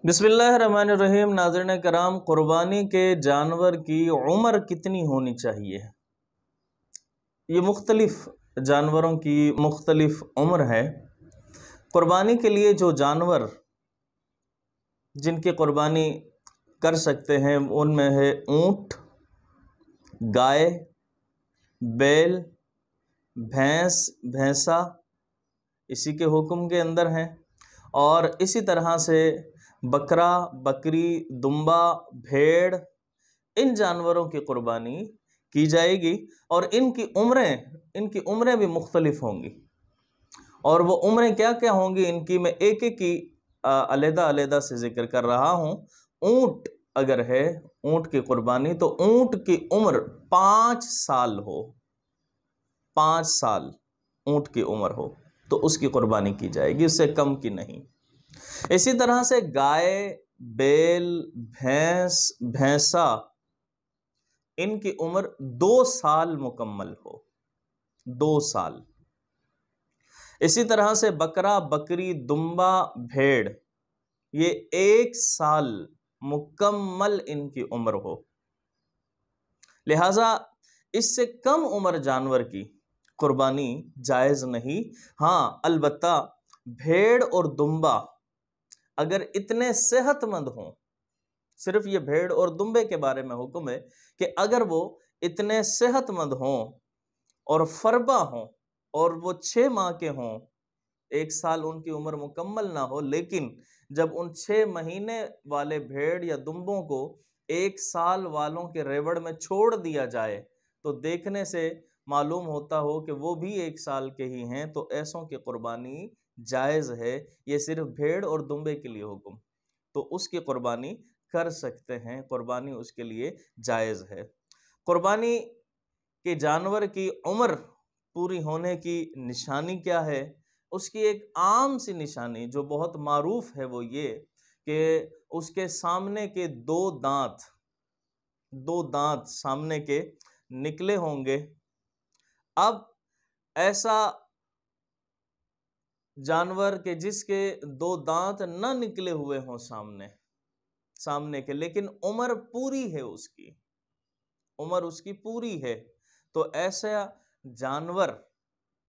بسم اللہ الرحمن الرحیم۔ ناظرین کرام، قربانی کے جانور کی عمر کتنی ہونی چاہیے؟ یہ مختلف جانوروں کی مختلف عمر ہے۔ قربانی کے لیے جو جانور جن کی قربانی کر سکتے ہیں ان میں ہے اونٹ، گائے، بیل، بھینس، بھینسا اسی کے حکم کے اندر ہیں، اور اسی طرح سے بکرا، بکری، دمبا، بھیڑ، ان جانوروں کی قربانی کی جائے گی، اور ان کی عمریں بھی مختلف ہوں گی۔ اور وہ عمریں کیا کیا ہوں گی ان کی، میں ایک ایک کی علیحدہ سے ذکر کر رہا ہوں۔ اونٹ اگر ہے، اونٹ کی قربانی، تو اونٹ کی عمر 5 سال ہو، 5 سال اونٹ کی عمر ہو تو اس کی قربانی کی جائے گی، اس سے کم کی نہیں۔ اسی طرح سے گائے، بیل، بھینس، بھینسا، ان کی عمر 2 سال مکمل ہو، 2 سال۔ اسی طرح سے بکرا، بکری، دمبا، بھیڑ، یہ 1 سال مکمل ان کی عمر ہو۔ لہٰذا اس سے کم عمر جانور کی قربانی جائز نہیں۔ ہاں، البتہ بھیڑ اور دمبا اگر اتنے صحت مند ہوں، صرف یہ بھیڑ اور دمبے کے بارے میں حکم ہے کہ اگر وہ اتنے صحت مند ہوں اور فربا ہوں اور وہ 6 ماہ کے ہوں، 1 سال ان کی عمر مکمل نہ ہو، لیکن جب ان 6 مہینے والے بھیڑ یا دمبوں کو 1 سال والوں کے ریوڑ میں چھوڑ دیا جائے تو دیکھنے سے معلوم ہوتا ہو کہ وہ بھی 1 سال کے ہی ہیں، تو ایسوں کی قربانی جائز ہے۔ یہ صرف بھیڑ اور دمبے کے لیے حکم، تو اس کی قربانی کر سکتے ہیں، قربانی اس کے لیے جائز ہے۔ قربانی کے جانور کی عمر پوری ہونے کی نشانی کیا ہے؟ اس کی ایک عام سی نشانی جو بہت معروف ہے وہ یہ کہ اس کے سامنے کے 2 دانت سامنے کے نکلے ہوں گے۔ اب ایسا جانور کہ جس کے 2 دانت نہ نکلے ہوئے ہوں سامنے کے، لیکن عمر پوری ہے، عمر اس کی پوری ہے، تو ایسا جانور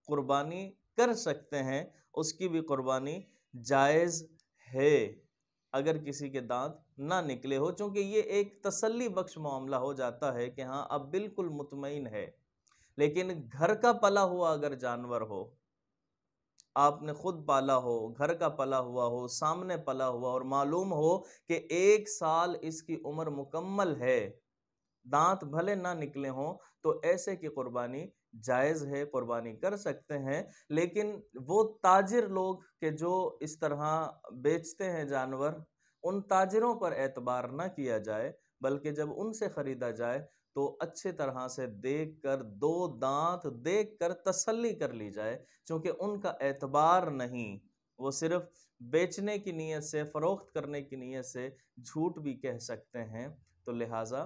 قربانی کر سکتے ہیں، اس کی بھی قربانی جائز ہے اگر کسی کے دانت نہ نکلے ہو، چونکہ یہ ایک تسلی بخش معاملہ ہو جاتا ہے کہ ہاں اب بالکل مطمئن ہے۔ لیکن گھر کا پلا ہوا اگر جانور ہو، آپ نے خود پالا ہو، گھر کا پلا ہوا ہو، سامنے پلا ہوا، اور معلوم ہو کہ 1 سال اس کی عمر مکمل ہے، دانت بھلے نہ نکلے ہوں، تو ایسے کی قربانی جائز ہے، قربانی کر سکتے ہیں۔ لیکن وہ تاجر لوگ کہ جو اس طرح بیچتے ہیں جانور، ان تاجروں پر اعتبار نہ کیا جائے، بلکہ جب ان سے خریدا جائے تو اچھے طرح سے دیکھ کر 2 دانت دیکھ کر تسلی کر لی جائے، چونکہ ان کا اعتبار نہیں، وہ صرف بیچنے کی نیت سے، فروخت کرنے کی نیت سے جھوٹ بھی کہہ سکتے ہیں، تو لہٰذا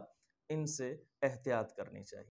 ان سے احتیاط کرنی چاہیے۔